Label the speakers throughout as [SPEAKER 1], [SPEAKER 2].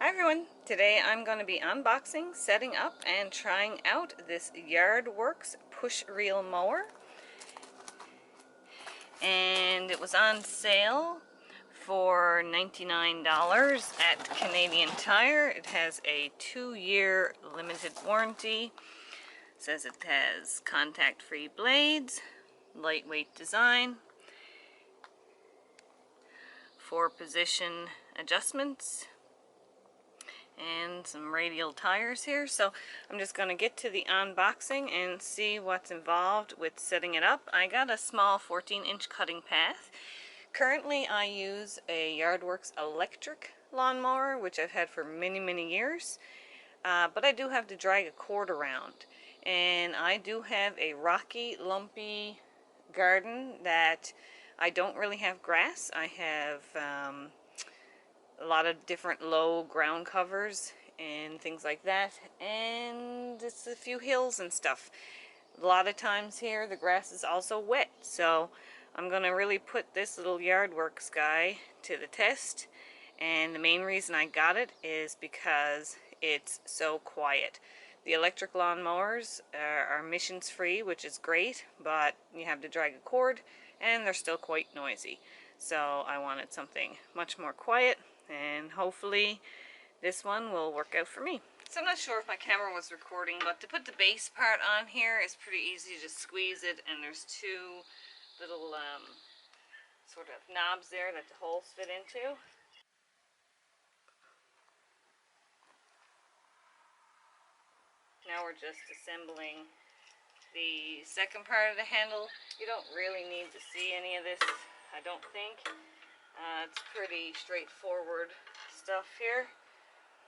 [SPEAKER 1] Hi everyone, today I'm going to be unboxing, setting up, and trying out this Yardworks push reel mower. And it was on sale for $99 at Canadian Tire. It has a 2-year limited warranty. It says it has contact-free blades, lightweight design, 4-position adjustments, and some radial tires here. So I'm just going to get to the unboxing and see what's involved with setting it up. I got a small 14-inch cutting path. Currently I use a Yardworks electric lawnmower, which I've had for many years, but I do have to drag a cord around, and I do have a rocky, lumpy garden that I don't really have grass. I have a lot of different low ground covers and things like that, and it's a few hills and stuff. A lot of times here the grass is also wet, so I'm gonna really put this little Yardworks guy to the test. And the main reason I got it is because it's so quiet. The electric lawn mowers are emissions free, which is great, but you have to drag a cord and they're still quite noisy. So I wanted something much more quiet, and hopefully this one will work out for me. So I'm not sure if my camera was recording, but to put the base part on here is pretty easy. You just squeeze it, and there's two little sort of knobs there that the holes fit into. Now we're just assembling the second part of the handle. You don't really need to see any of this, I don't think. It's pretty straightforward stuff here.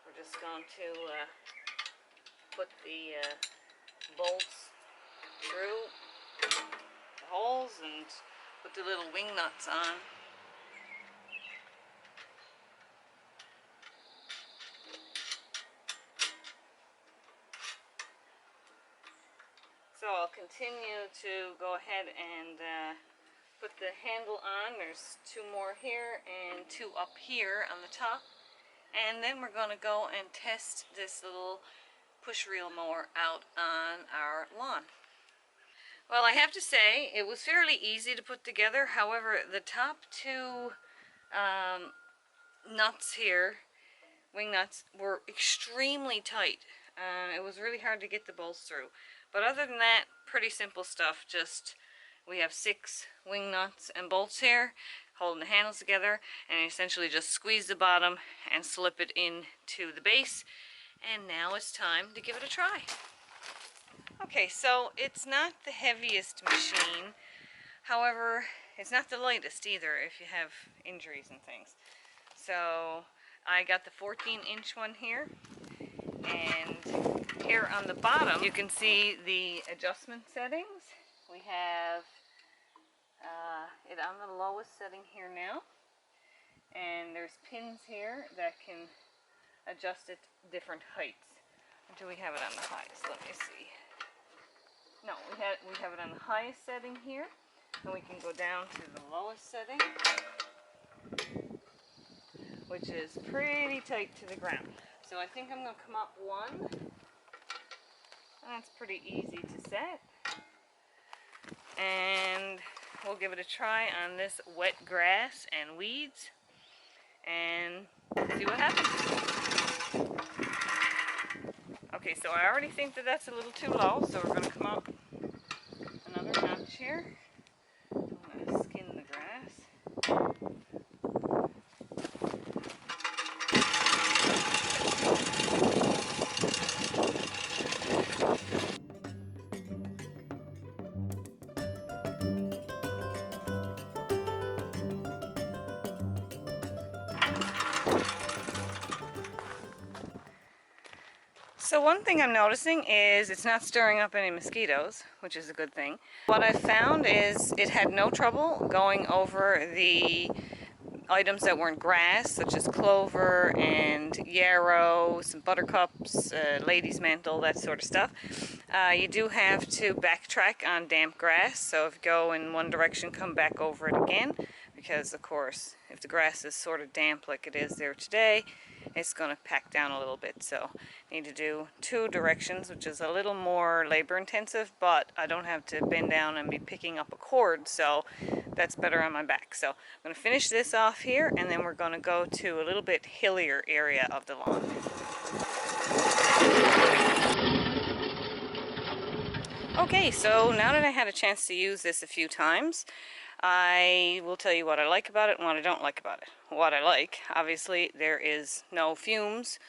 [SPEAKER 1] We're just going to put the bolts through the holes and put the little wing nuts on. So I'll continue to go ahead and put the handle on. There's 2 more here and 2 up here on the top. And then we're going to go and test this little push reel mower out on our lawn. Well, I have to say it was fairly easy to put together. However, the top 2 nuts here, wing nuts, were extremely tight. It was really hard to get the bolts through. But other than that, pretty simple stuff. Just we have 6 wing nuts and bolts here holding the handles together, and essentially just squeeze the bottom and slip it into the base. And now it's time to give it a try. Okay, so it's not the heaviest machine. However, it's not the lightest either if you have injuries and things. So I got the 14-inch one here, and here on the bottom you can see the adjustment settings. We have it on the lowest setting here now, and there's pins here that can adjust it different heights. Or do we have it on the highest? Let me see. No, we have it on the highest setting here, and we can go down to the lowest setting, which is pretty tight to the ground. So I think I'm going to come up 1. That's pretty easy to set. And we'll give it a try on this wet grass and weeds and see what happens. Okay, so I already think that that's a little too low, so we're going to come up another notch here. I'm going to skin the grass. So one thing I'm noticing is it's not stirring up any mosquitoes, which is a good thing. What I found is it had no trouble going over the items that weren't grass, such as clover and yarrow, some buttercups, lady's mantle, that sort of stuff. You do have to backtrack on damp grass, so if you go in one direction, come back over it again, because of course if the grass is sort of damp like it is there today, it's going to pack down a little bit. So I need to do 2 directions, which is a little more labor intensive, but I don't have to bend down and be picking up a cord, so that's better on my back. So I'm going to finish this off here, and then we're going to go to a little bit hillier area of the lawn. Okay, so now that I had a chance to use this a few times, I will tell you what I like about it and what I don't like about it. What I like, obviously, there is no fumes,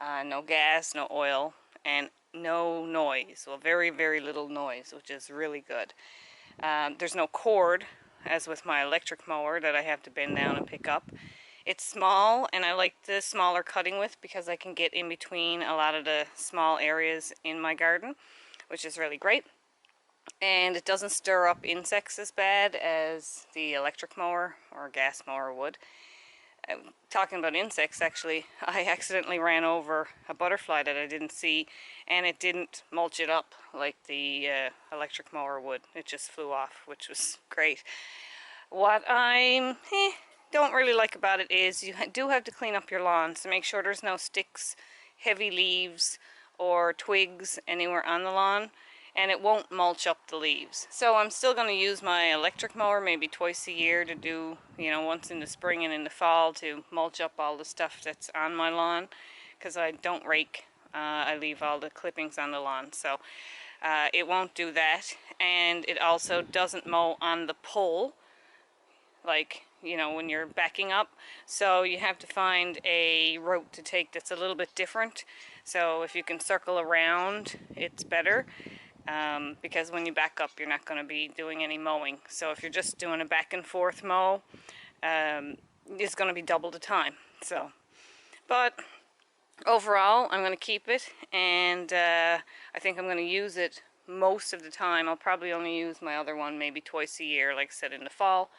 [SPEAKER 1] no gas, no oil, and no noise. Well, very, very little noise, which is really good. There's no cord, as with my electric mower that I have to bend down and pick up. It's small, and I like the smaller cutting width because I can get in between a lot of the small areas in my garden, which is really great. And it doesn't stir up insects as bad as the electric mower or gas mower would. Talking about insects, actually, I accidentally ran over a butterfly that I didn't see, and it didn't mulch it up like the electric mower would. It just flew off, which was great. What I don't really like about it is you do have to clean up your lawn, so make sure there's no sticks, heavy leaves, or twigs anywhere on the lawn, and it won't mulch up the leaves. So I'm still going to use my electric mower maybe twice a year to do, you know, once in the spring and in the fall to mulch up all the stuff that's on my lawn, because I don't rake. I leave all the clippings on the lawn, so it won't do that. And it also doesn't mow on the pole, like, you know, when you're backing up. So you have to find a route to take that's a little bit different. So if you can circle around, it's better. Because when you back up, you're not going to be doing any mowing. So if you're just doing a back and forth mow, it's going to be double the time. So, but overall, I'm going to keep it, and I think I'm going to use it most of the time. I'll probably only use my other one maybe twice a year, like I said, in the fall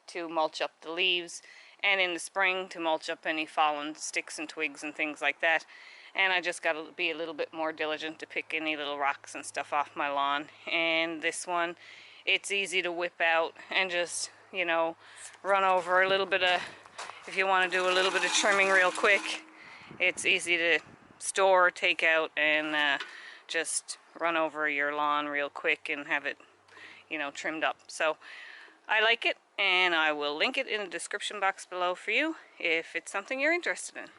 [SPEAKER 1] to mulch up the leaves, and in the spring to mulch up any fallen sticks and twigs and things like that. And I just got to be a little bit more diligent to pick any little rocks and stuff off my lawn. And this one, it's easy to whip out and just, you know, run over a little bit of, if you want to do a little bit of trimming real quick, it's easy to store, take out, and just run over your lawn real quick and have it, you know, trimmed up. So I like it, and I will link it in the description box below for you if it's something you're interested in.